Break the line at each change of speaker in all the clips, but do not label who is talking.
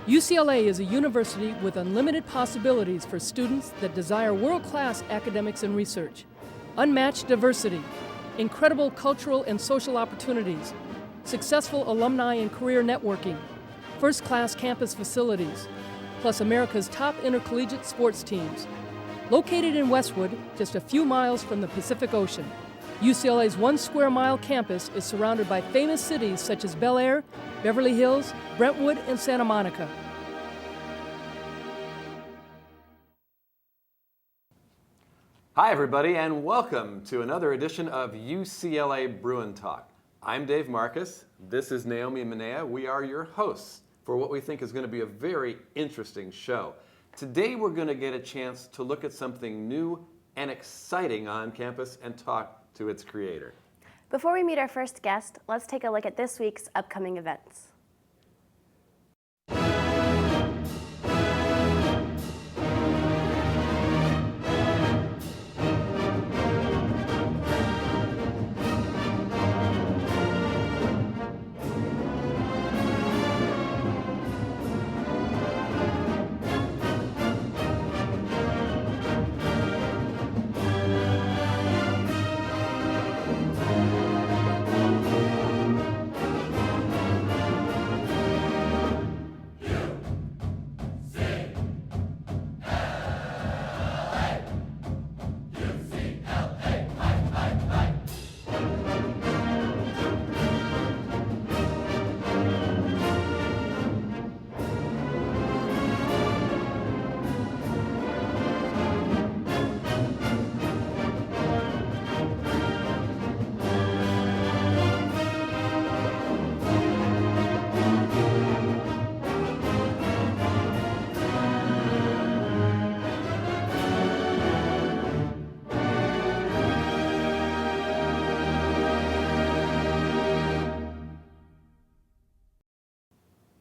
UCLA is a university with unlimited possibilities for students that desire world-class academics and research, unmatched diversity, incredible cultural and social opportunities, successful alumni and career networking, first-class campus facilities, plus America's top intercollegiate sports teams. Located in Westwood, just a few miles from the Pacific Ocean, UCLA's 1 square mile campus is surrounded by famous cities such as Bel Air, Beverly Hills, Brentwood, and Santa Monica.
Hi everybody, and welcome to another edition of UCLA Bruin Talk. I'm Dave Marcus, this is Naomi Minea. We are your hosts for what we think is going to be a very interesting show. Today we're going to get a chance to look at something new and exciting on campus and talk to its creator.
Before we meet our first guest, let's take a look at this week's upcoming events.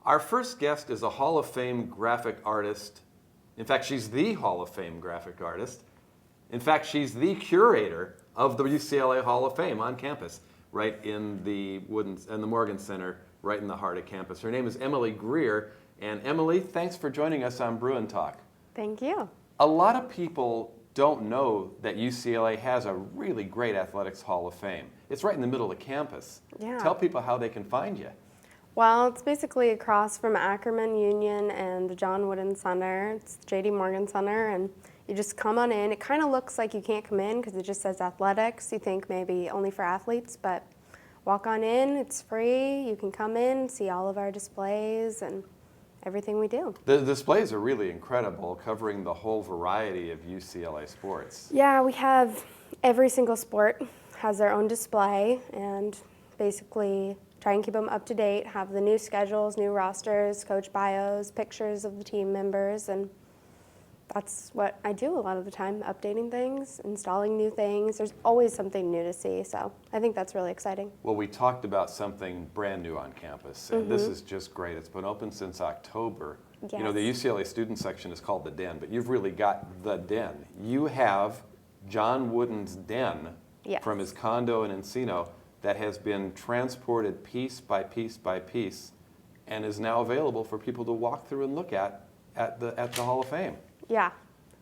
Our first guest is a Hall of Fame graphic artist. In fact, she's the Hall of Fame graphic artist. In fact, she's the curator of the UCLA Hall of Fame on campus, right in the Morgan Center, right in the heart of campus. Her name is Emily Greer. And Emily, thanks for joining us on Bruin Talk.
Thank you.
A lot of people don't know that UCLA has a really great athletics Hall of Fame. It's right in the middle of campus.
Yeah.
Tell people how they can find you.
Well, it's basically across from Ackerman Union and the John Wooden Center. It's J.D. Morgan Center, and you just come on in. It kind of looks like you can't come in because it just says athletics. You think maybe only for athletes, but walk on in. It's free. You can come in, see all of our displays and everything we do.
The displays are really incredible, covering the whole variety of UCLA sports.
Yeah, we have every single sport has their own display, and basically try and keep them up to date, have the new schedules, new rosters, coach bios, pictures of the team members, and that's what I do a lot of the time, updating things, installing new things. There's always something new to see, so I think that's really exciting.
Well, we talked about something brand new on campus, and this is just great. It's been open since October.
Yes.
You know, the UCLA student section is called the Den, but you've really got the Den. You have John Wooden's Den from his condo in Encino that has been transported piece by piece by piece and is now available for people to walk through and look at the Hall of Fame.
Yeah,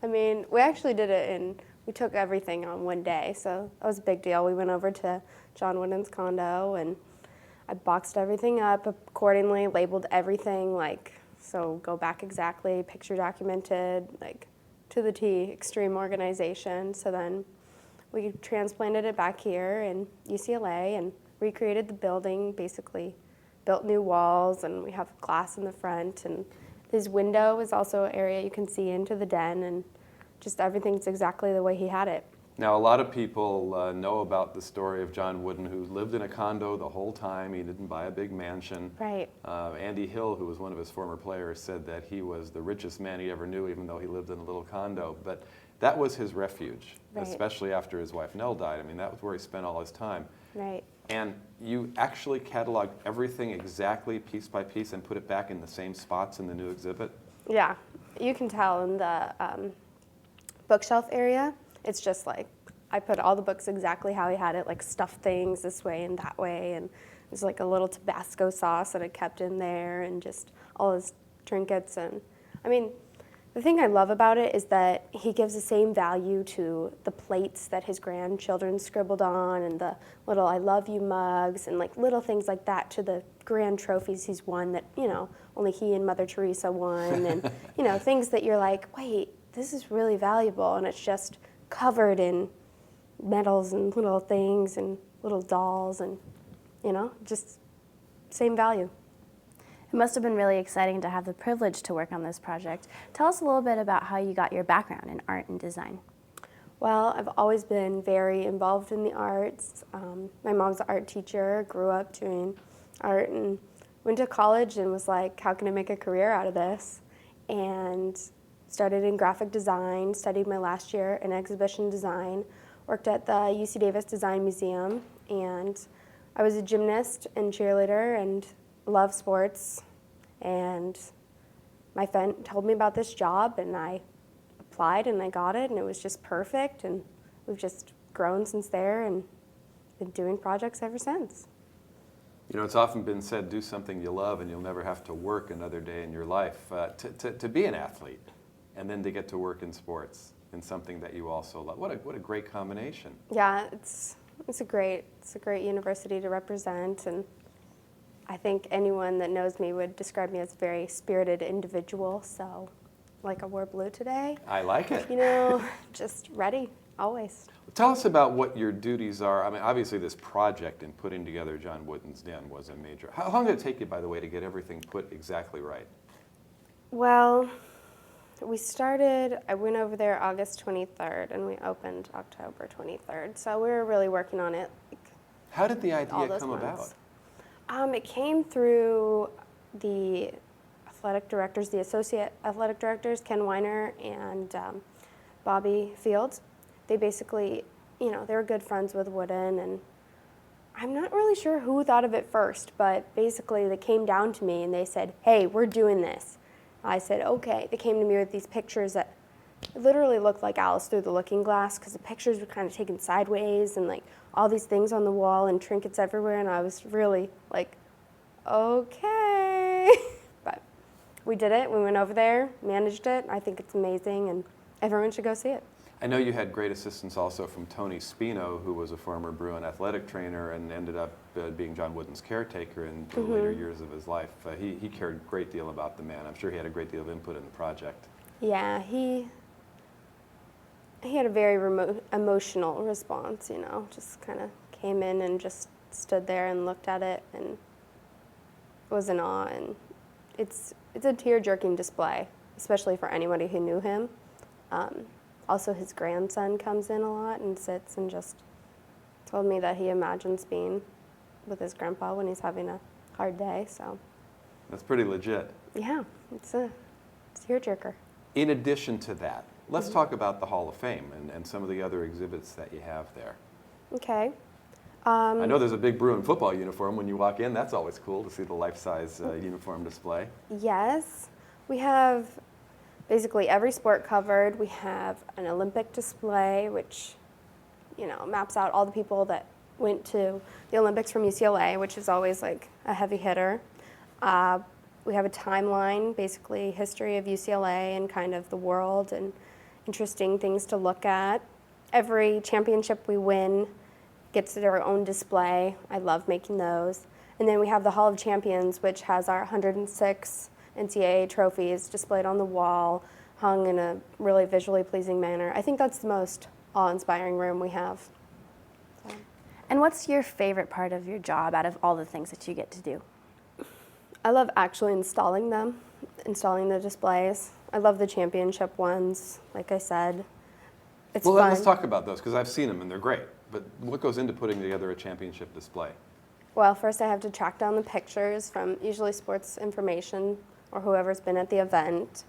I mean, we actually did it we took everything on one day, so that was a big deal. We went over to John Wooden's condo, and I boxed everything up accordingly, labeled everything, so go back exactly, picture documented, to the T, extreme organization. So then we transplanted it back here in UCLA and recreated the building, basically built new walls, and we have glass in the front, and his window is also an area you can see into the Den, and just everything's exactly the way he had it.
Now, a lot of people know about the story of John Wooden, who lived in a condo the whole time. He didn't buy a big mansion.
Right.
Andy Hill, who was one of his former players, said that he was the richest man he ever knew, even though he lived in a little condo. But that was his refuge, especially after his wife Nell died. I mean, that was where he spent all his time.
Right.
And you actually cataloged everything exactly piece by piece and put it back in the same spots in the new exhibit?
Yeah, you can tell in the bookshelf area, it's just I put all the books exactly how he had it, stuffed things this way and that way, and there's a little Tabasco sauce that I kept in there, and just all his trinkets. And I mean, the thing I love about it is that he gives the same value to the plates that his grandchildren scribbled on and the little I love you mugs and like little things like that to the grand trophies he's won that, only he and Mother Teresa won and, things that you're like, wait, this is really valuable, and it's just covered in medals and little things and little dolls and, just same value.
It must have been really exciting to have the privilege to work on this project. Tell us a little bit about how you got your background in art and design.
Well, I've always been very involved in the arts. My mom's an art teacher, grew up doing art, and went to college and was like, how can I make a career out of this? And started in graphic design, studied my last year in exhibition design, worked at the UC Davis Design Museum, and I was a gymnast and cheerleader and love sports, and my friend told me about this job and I applied and I got it, and it was just perfect, and we've just grown since there and been doing projects ever since.
It's often been said, do something you love and you'll never have to work another day in your life. To be an athlete and then to get to work in sports in something that you also love. What a great combination.
Yeah, it's a great university to represent, and I think anyone that knows me would describe me as a very spirited individual, so like I wore blue today.
I like it.
Just ready, always.
Tell us about what your duties are. I mean, obviously this project in putting together John Wooden's Den was a major. How long did it take you, by the way, to get everything put exactly right?
Well, I went over there August 23rd, and we opened October 23rd, so we were really working on it.
How did the
all
idea
those
come
months.
about?
It came through the athletic directors, the associate athletic directors, Ken Weiner and Bobby Fields. They basically, they were good friends with Wooden, and I'm not really sure who thought of it first, but basically they came down to me and they said, hey, we're doing this. I said, okay. They came to me with these pictures that literally looked like Alice through the looking glass, because the pictures were kind of taken sideways and like all these things on the wall and trinkets everywhere, and I was really like, okay. But we did it. We went over there, managed it. I think it's amazing, and everyone should go see it.
I know you had great assistance also from Tony Spino, who was a former Bruin athletic trainer and ended up being John Wooden's caretaker in the later years of his life. He cared a great deal about the man. I'm sure he had a great deal of input in the project.
Yeah, he had a very emotional response, just kind of came in and just stood there and looked at it and was in awe. And it's a tear-jerking display, especially for anybody who knew him. Also, his grandson comes in a lot and sits and just told me that he imagines being with his grandpa when he's having a hard day. So
that's pretty legit.
Yeah, it's a tearjerker.
In addition to that, let's talk about the Hall of Fame and some of the other exhibits that you have there.
Okay.
I know there's a big Bruin football uniform when you walk in. That's always cool to see the life-size uniform display.
Yes. We have basically every sport covered. We have an Olympic display, which, maps out all the people that went to the Olympics from UCLA, which is always like a heavy hitter. We have a timeline, basically history of UCLA and kind of the world and interesting things to look at. Every championship we win gets their own display. I love making those. And then we have the Hall of Champions, which has our 106 NCAA trophies displayed on the wall, hung in a really visually pleasing manner. I think that's the most awe-inspiring room we have. So.
And what's your favorite part of your job out of all the things that you get to do?
I love actually installing them, installing the displays. I love the championship ones, like I said. It's fun.
Let's talk about those, because I've seen them and they're great. But what goes into putting together a championship display?
Well, first I have to track down the pictures from usually Sports Information or whoever's been at the event.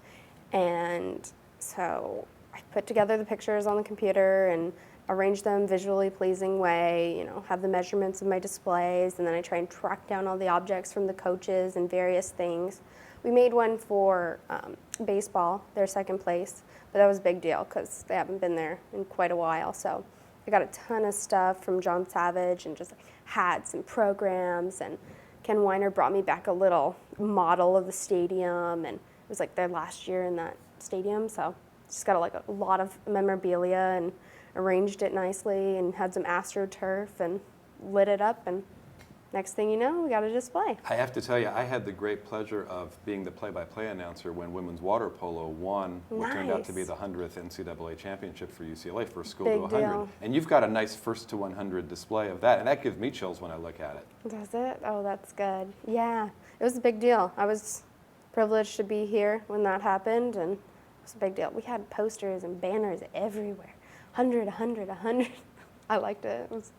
And so I put together the pictures on the computer and arrange them visually pleasing way, have the measurements of my displays, and then I try and track down all the objects from the coaches and various things. We made one for baseball, their second place, but that was a big deal because they haven't been there in quite a while. So I got a ton of stuff from John Savage and just hats and programs, and Ken Weiner brought me back a little model of the stadium, and It was like their last year in that stadium, so just got like a lot of memorabilia and arranged it nicely and had some AstroTurf and lit it up, and next thing you know, we got a display.
I have to tell you, I had the great pleasure of being the play-by-play announcer when women's water polo won what turned out to be the 100th NCAA championship for UCLA, first school to 100.
Deal.
And you've got a nice first to 100 display of that, and that gives me chills when I look at it.
Does it? Oh, that's good. Yeah, it was a big deal. I was privileged to be here when that happened, and it was a big deal. We had posters and banners everywhere. 100, 100, 100. I liked it. It was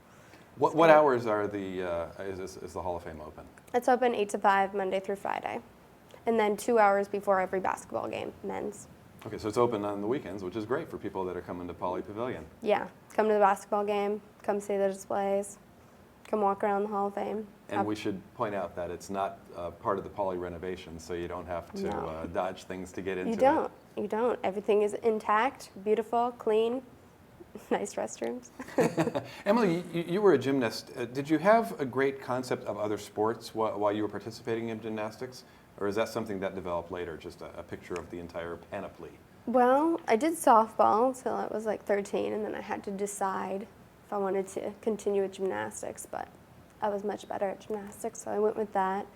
What hours are is the Hall of Fame open?
It's open 8 to 5, Monday through Friday. And then 2 hours before every basketball game, men's.
Okay, so it's open on the weekends, which is great for people that are coming to Poly Pavilion.
Yeah, come to the basketball game, come see the displays, come walk around the Hall of Fame.
And we should point out that it's not part of the Poly renovation, so you don't have to dodge things to get into it.
You don't. Everything is intact, beautiful, clean, nice restrooms.
Emily, you were a gymnast. Did you have a great concept of other sports while you were participating in gymnastics? Or is that something that developed later, just a picture of the entire panoply?
Well, I did softball till I was like 13, and then I had to decide if I wanted to continue with gymnastics, but I was much better at gymnastics, so I went with that.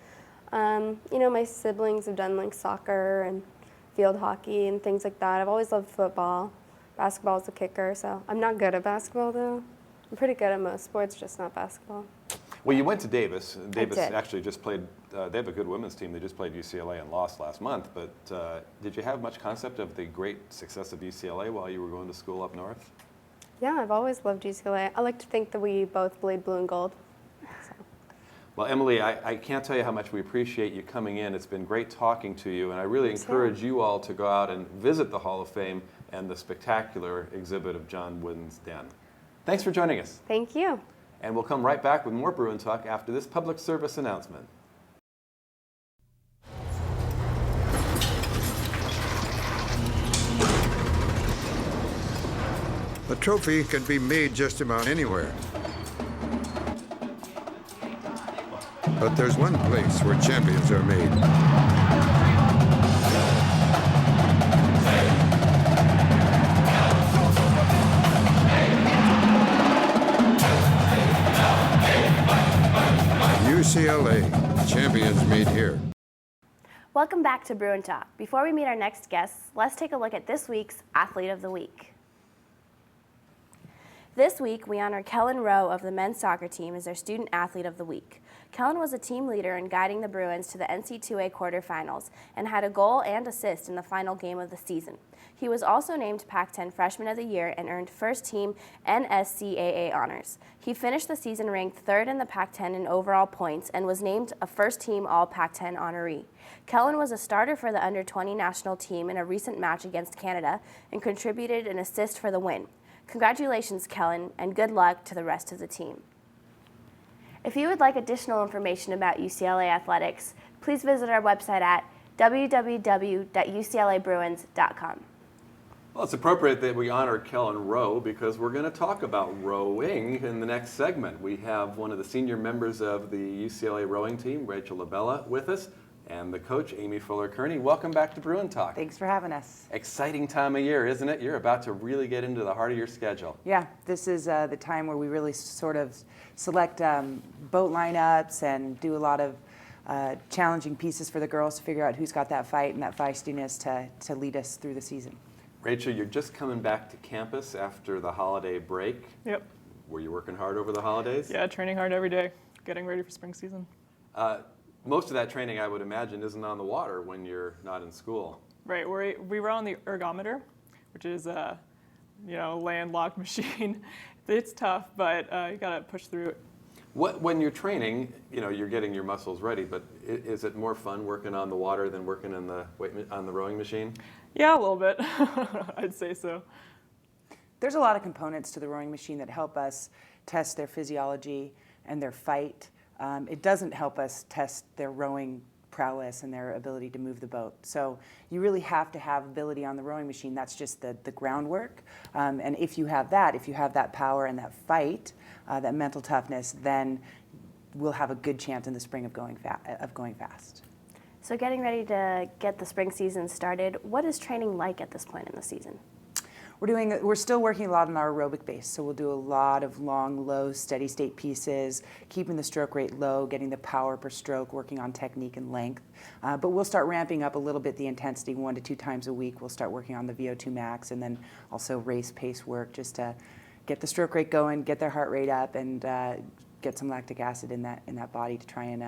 You know, my siblings have done like soccer and field hockey and things like that. I've always loved football. Basketball is a kicker, so I'm not good at basketball though. I'm pretty good at most sports, just not basketball.
Well, you went to Davis. Davis
did.
actually just played, they have a good women's team. They just played UCLA and lost last month. But did you have much concept of the great success of UCLA while you were going to school up north?
Yeah, I've always loved UCLA. I like to think that we both bleed blue and gold. So.
Well, Emily, I can't tell you how much we appreciate you coming in. It's been great talking to you, and I really encourage you all to go out and visit the Hall of Fame and the spectacular exhibit of John Wooden's Den. Thanks for joining us.
Thank you.
And we'll come right back with more Bruin Talk after this public service announcement.
A trophy can be made just about anywhere. But there's one place where champions are made. UCLA, champions meet here.
Welcome back to Bruin Talk. Before we meet our next guests, let's take a look at this week's Athlete of the Week. This week, we honor Kelyn Rowe of the men's soccer team as our Student Athlete of the Week. Kelyn was a team leader in guiding the Bruins to the NC2A quarterfinals and had a goal and assist in the final game of the season. He was also named Pac-10 Freshman of the Year and earned first-team NSCAA honors. He finished the season ranked third in the Pac-10 in overall points and was named a first-team All-Pac-10 honoree. Kelyn was a starter for the under-20 national team in a recent match against Canada and contributed an assist for the win. Congratulations, Kelyn, and good luck to the rest of the team. If you would like additional information about UCLA athletics, please visit our website at www.uclabruins.com.
Well, it's appropriate that we honor Kelyn Rowe because we're going to talk about rowing in the next segment. We have one of the senior members of the UCLA rowing team, Rachel LaBella, with us, and the coach, Amy Fuller-Kearney. Welcome back to Bruin Talk.
Thanks for having us.
Exciting time of year, isn't it? You're about to really get into the heart of your schedule.
Yeah, this is the time where we really sort of select boat lineups and do a lot of challenging pieces for the girls to figure out who's got that fight and that feistiness to lead us through the season.
Rachel, you're just coming back to campus after the holiday break.
Yep.
Were you working hard over the holidays?
Yeah, training hard every day, getting ready for spring season.
Most of that training, I would imagine, isn't on the water when you're not in school.
Right, we were on the ergometer, which is a landlocked machine. It's tough, but you gotta push through it.
When you're training, you're getting your muscles ready, but is it more fun working on the water than working on the rowing machine?
Yeah, a little bit. I'd say so.
There's a lot of components to the rowing machine that help us test their physiology and their fight. It doesn't help us test their rowing prowess and their ability to move the boat. So you really have to have ability on the rowing machine. That's just the groundwork. And if you have that power and that fight, that mental toughness, then we'll have a good chance in the spring of going fast.
So getting ready to get the spring season started, what is training like at this point in the season?
We're still working a lot on our aerobic base, so we'll do a lot of long, low, steady state pieces, keeping the stroke rate low, getting the power per stroke, working on technique and length. But we'll start ramping up a little bit the intensity 1 to 2 times a week. We'll start working on the VO2 max and then also race pace work just to get the stroke rate going, get their heart rate up, and get some lactic acid in that body to try and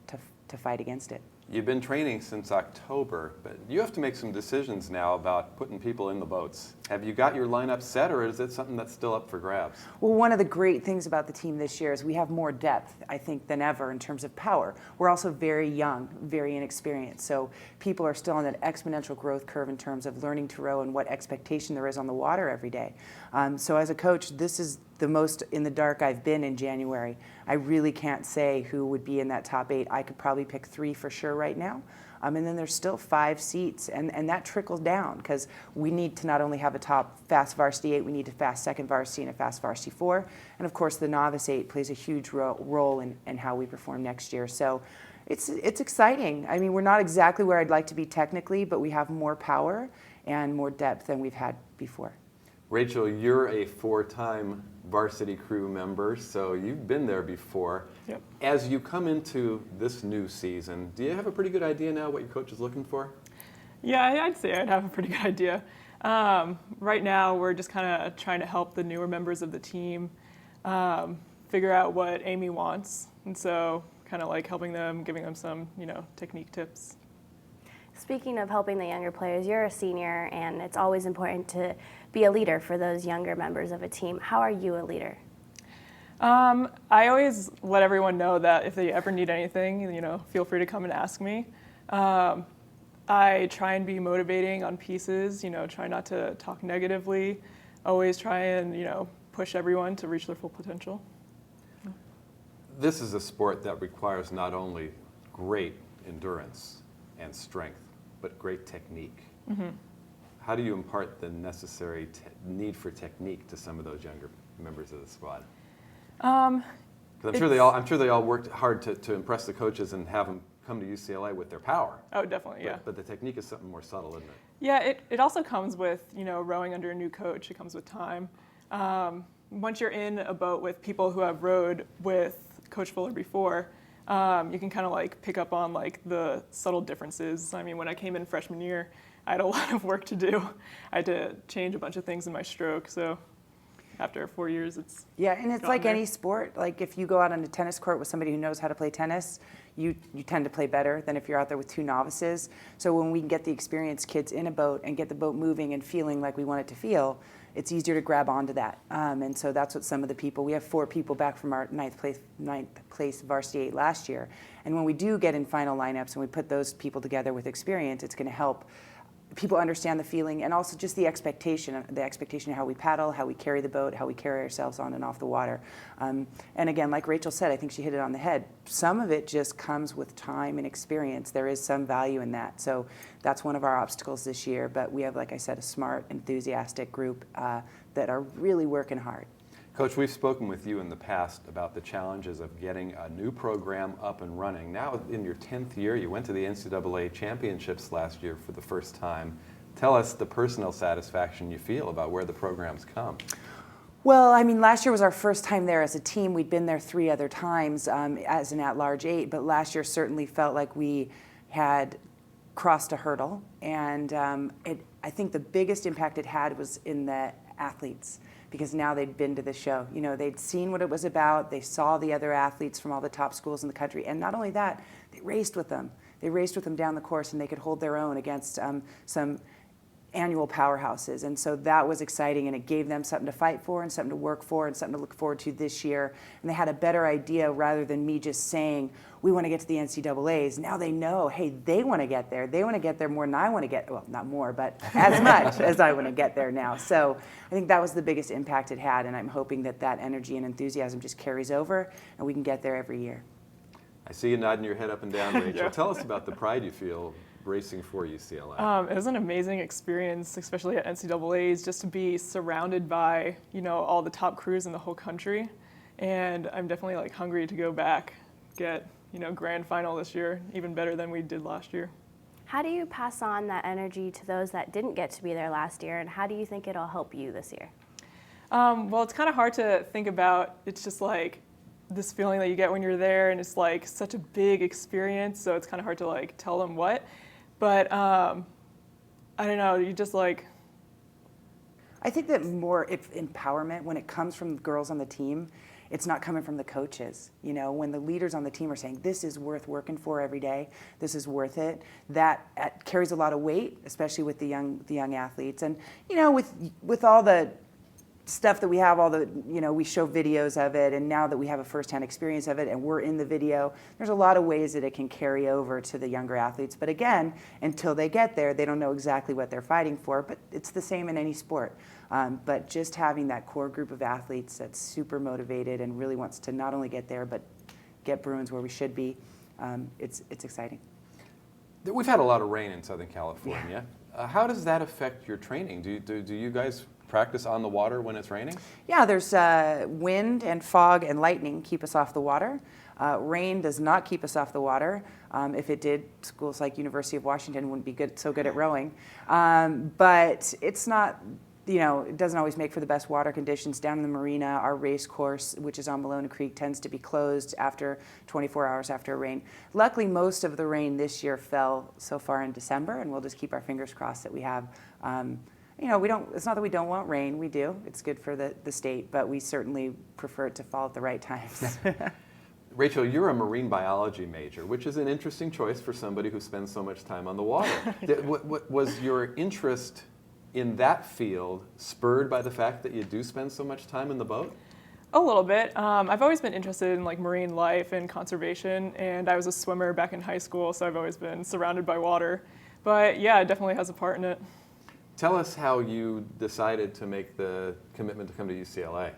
to fight against it.
You've been training since October, but you have to make some decisions now about putting people in the boats. Have you got your lineup set, or is it something that's still up for grabs?
Well, one of the great things about the team this year is we have more depth, I think, than ever in terms of power. We're also very young, very inexperienced, so people are still on that exponential growth curve in terms of learning to row and what expectation there is on the water every day. So as a coach, this is the most in the dark I've been in January. I really can't say who would be in that top 8. I could probably pick 3 for sure right now. And then there's still 5 seats, and that trickles down because we need to not only have a top fast varsity 8, we need a fast second varsity and a fast varsity 4. And of course, the novice 8 plays a huge role in how we perform next year. So it's exciting. I mean, we're not exactly where I'd like to be technically, but we have more power and more depth than we've had before.
Rachel, you're a 4-time varsity crew member, so you've been there before.
Yep.
As you come into this new season, do you have a pretty good idea now what your coach is looking for?
Yeah, I'd say I'd have a pretty good idea. Right now, we're just kind of trying to help the newer members of the team figure out what Amy wants, and so kind of like helping them, giving them some, technique tips.
Speaking of helping the younger players, you're a senior, and it's always important to be a leader for those younger members of a team. How are you a leader?
I always let everyone know that if they ever need anything, feel free to come and ask me. I try and be motivating on pieces, try not to talk negatively. Always try and, push everyone to reach their full potential.
This is a sport that requires not only great endurance and strength, but great technique. Mm-hmm. How do you impart the necessary need for technique to some of those younger members of the squad? 'Cause I'm sure they all worked hard to impress the coaches and have them come to UCLA with their power.
Oh, definitely, yeah.
But the technique is something more subtle, isn't it?
Yeah, it also comes with, rowing under a new coach. It comes with time. Once you're in a boat with people who have rowed with Coach Fuller before, you can kind of like pick up on like the subtle differences. I mean, when I came in freshman year, I had a lot of work to do. I had to change a bunch of things in my stroke. So after 4 years, it's
and it's like any sport. Like if you go out on a tennis court with somebody who knows how to play tennis, you tend to play better than if you're out there with 2 novices. So when we can get the experienced kids in a boat and get the boat moving and feeling like we want it to feel, it's easier to grab onto that. And so that's what some of the people, we have 4 people back from our ninth place varsity 8 last year. And when we do get in final lineups and we put those people together with experience, it's going to help people understand the feeling and also just the expectation of how we paddle, how we carry the boat, how we carry ourselves on and off the water. And again, like Rachel said, I think she hit it on the head. Some of it just comes with time and experience. There is some value in that. So that's one of our obstacles this year. But we have, like I said, a smart, enthusiastic group that are really working hard.
Coach, we've spoken with you in the past about the challenges of getting a new program up and running. Now in your 10th year, you went to the NCAA championships last year for the first time. Tell us the personal satisfaction you feel about where the program's come.
Well, I mean, last year was our first time there as a team. We'd been there 3 other times as an at-large 8, but last year certainly felt like we had crossed a hurdle. And I think the biggest impact it had was in the athletes, because now they'd been to the show. They'd seen what it was about. They saw the other athletes from all the top schools in the country. And not only that, they raced with them. They raced with them down the course, and they could hold their own against some annual powerhouses. And so that was exciting, and it gave them something to fight for and something to work for and something to look forward to this year. And they had a better idea rather than me just saying, we want to get to the NCAAs. Now they know, hey, they want to get there. They want to get there more than I want to get, well, not more, but as much as I want to get there now. So I think that was the biggest impact it had, and I'm hoping that that energy and enthusiasm just carries over and we can get there every year.
I see you nodding your head up and down, Rachel.
Yeah.
Tell us about the pride you feel racing for UCLA.
It was an amazing experience, especially at NCAAs, just to be surrounded by, all the top crews in the whole country. And I'm definitely hungry to go back, get grand final this year, even better than we did last year.
How do you pass on that energy to those that didn't get to be there last year, and how do you think it'll help you this year?
Well, it's kind of hard to think about. It's just like this feeling that you get when you're there, and it's like such a big experience, so it's kind of hard to like tell them what. But I don't know, you just like...
I think that more if empowerment, when it comes from the girls on the team, it's not coming from the coaches. When the leaders on the team are saying, this is worth working for every day, this is worth it, that carries a lot of weight, especially with the young athletes. And, with all the stuff that we have, we show videos of it, and now that we have a firsthand experience of it and we're in the video, there's a lot of ways that it can carry over to the younger athletes. But again, until they get there, they don't know exactly what they're fighting for, but it's the same in any sport. But just having that core group of athletes that's super motivated and really wants to not only get there, but get Bruins where we should be, it's exciting.
We've had a lot of rain in Southern California. Yeah. How does that affect your training? Do you guys practice on the water when it's raining? Yeah,
there's wind and fog and lightning keep us off the water. Rain does not keep us off the water. If it did, schools like University of Washington wouldn't be so good at rowing. But it's not, it doesn't always make for the best water conditions. Down in the marina, our race course, which is on Malona Creek, tends to be closed after 24 hours after a rain. Luckily, most of the rain this year fell so far in December, and we'll just keep our fingers crossed that we have it's not that we don't want rain, we do. It's good for the state, but we certainly prefer it to fall at the right times.
Rachel, you're a marine biology major, which is an interesting choice for somebody who spends so much time on the water. What was your interest in that field spurred by the fact that you do spend so much time in the boat?
A little bit. I've always been interested in like marine life and conservation, and I was a swimmer back in high school, so I've always been surrounded by water. But yeah, it definitely has a part in it.
Tell us how you decided to make the commitment to come to UCLA.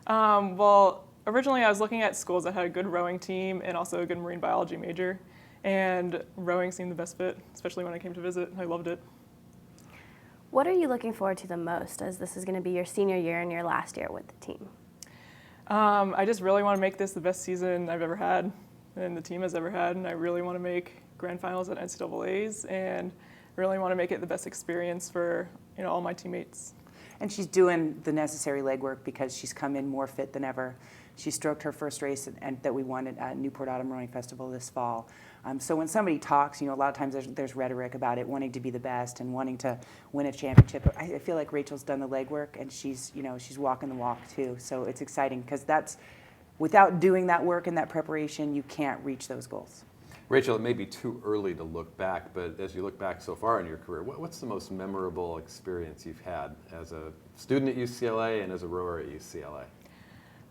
Well, originally I was looking at schools that had a good rowing team and also a good marine biology major. And rowing seemed the best fit, especially when I came to visit. I loved it.
What are you looking forward to the most, as this is going to be your senior year and your last year with the team?
I just really want to make this the best season I've ever had and the team has ever had. And I really want to make grand finals at NCAAs and really want to make it the best experience for all my teammates.
And she's doing the necessary legwork because she's come in more fit than ever. She stroked her first race and that we won at Newport Autumn Rowing Festival this fall. So when somebody talks, a lot of times there's rhetoric about it, wanting to be the best and wanting to win a championship. I feel like Rachel's done the legwork and she's walking the walk too. So it's exciting because without doing that work and that preparation, you can't reach those goals.
Rachel, it may be too early to look back, but as you look back so far in your career, what's the most memorable experience you've had as a student at UCLA and as a rower at UCLA?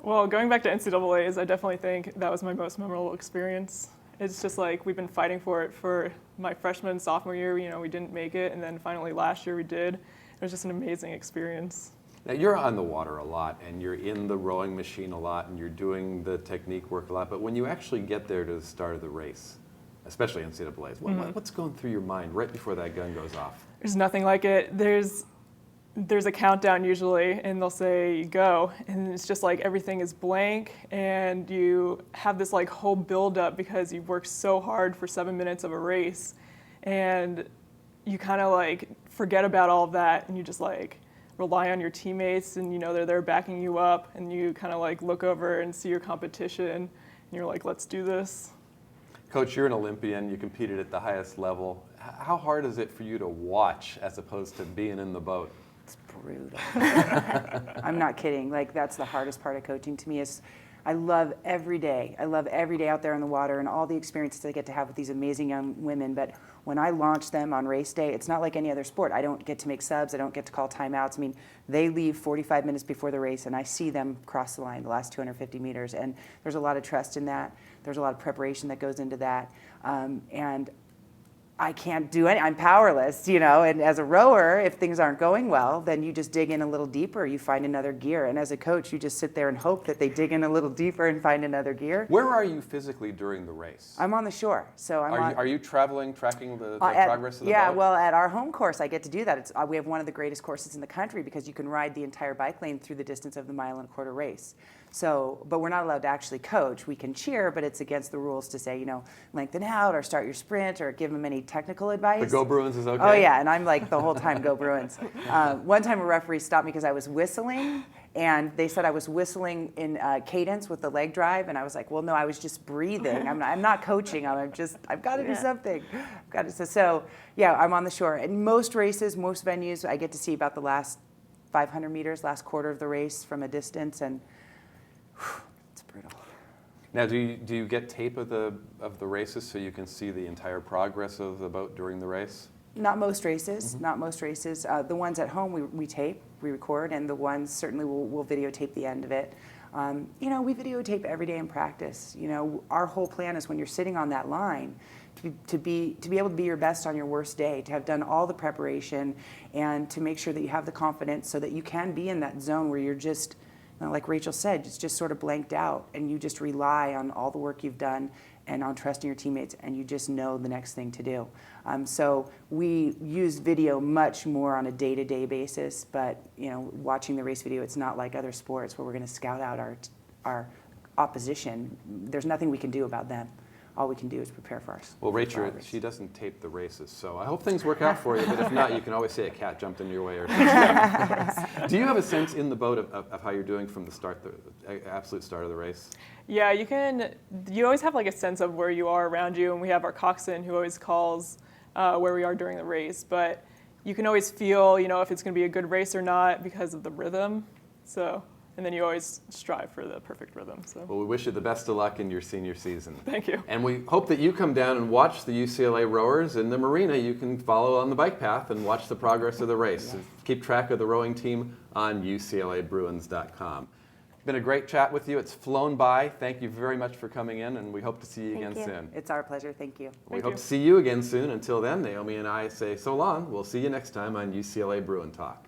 Well, going back to NCAAs, I definitely think that was my most memorable experience. It's just like we've been fighting for it for my freshman and sophomore year. We didn't make it, and then finally last year we did. It was just an amazing experience.
Now, you're on the water a lot, and you're in the rowing machine a lot, and you're doing the technique work a lot, but when you actually get there to the start of the race, especially NCAAs, what's going through your mind right before that gun goes off?
There's nothing like it. There's a countdown usually, and they'll say go, and it's just like everything is blank, and you have this like whole build-up because you've worked so hard for 7 minutes of a race, and you kind of like forget about all of that, and you just like rely on your teammates, and they're there backing you up, and you kind of like look over and see your competition, and you're like, let's do this.
Coach, you're an Olympian. You competed at the highest level. How hard is it for you to watch as opposed to being in the boat?
It's brutal. I'm not kidding. Like, that's the hardest part of coaching to me is I love every day. I love every day out there in the water and all the experiences I get to have with these amazing young women. But when I launch them on race day, it's not like any other sport. I don't get to make subs. I don't get to call timeouts. I mean, they leave 45 minutes before the race, and I see them cross the line the last 250 meters. And there's a lot of trust in that. There's a lot of preparation that goes into that. And I can't do any, I'm powerless, and as a rower, if things aren't going well, then you just dig in a little deeper, you find another gear. And as a coach, you just sit there and hope that they dig in a little deeper and find another gear.
Where are you physically during the race?
I'm on the shore. So
Are you traveling, tracking the progress of the boat?
Yeah, well, at our home course, I get to do that. We have one of the greatest courses in the country because you can ride the entire bike lane through the distance of the 1.25 mile race. So, but we're not allowed to actually coach. We can cheer, but it's against the rules to say, lengthen out or start your sprint or give them any technical advice.
But Go Bruins is okay?
Oh yeah, and I'm like the whole time, Go Bruins. One time a referee stopped me because I was whistling, and they said I was whistling in cadence with the leg drive, and I was like, well, no, I was just breathing. I'm not coaching. I've got to do something. So yeah, I'm on the shore. And most races, most venues, I get to see about the last 500 meters, last quarter of the race from a distance, and it's brutal.
Now, do you get tape of the races so you can see the entire progress of the boat during the race?
Not most races. Not most races. The ones at home we tape, we record, and the ones certainly we'll videotape the end of it. We videotape every day in practice. Our whole plan is when you're sitting on that line, to be able to be your best on your worst day, to have done all the preparation, and to make sure that you have the confidence so that you can be in that zone where you're just, like Rachel said, it's just sort of blanked out, and you just rely on all the work you've done and on trusting your teammates, and you just know the next thing to do. So we use video much more on a day-to-day basis, but watching the race video, it's not like other sports where we're going to scout out our opposition. There's nothing we can do about them. All we can do is prepare for us.
Well, Rachel, she doesn't tape the races, so I hope things work out for you, but if not, you can always say a cat jumped in your way or something. Do you have a sense in the boat of how you're doing from the start, the absolute start of the race?
Yeah, you always have like a sense of where you are around you, and we have our coxswain who always calls where we are during the race, but you can always feel, if it's going to be a good race or not because of the rhythm. And then you always strive for the perfect rhythm. So.
Well, we wish you the best of luck in your senior season.
Thank you.
And we hope that you come down and watch the UCLA rowers in the marina. You can follow on the bike path and watch the progress of the race. Yeah. Keep track of the rowing team on UCLABruins.com. Been a great chat with you. It's flown by. Thank you very much for coming in, and we hope to see you again soon.
It's our pleasure. Thank you.
We hope to see you again soon. Until then, Naomi and I say so long. We'll see you next time on UCLA Bruin Talk.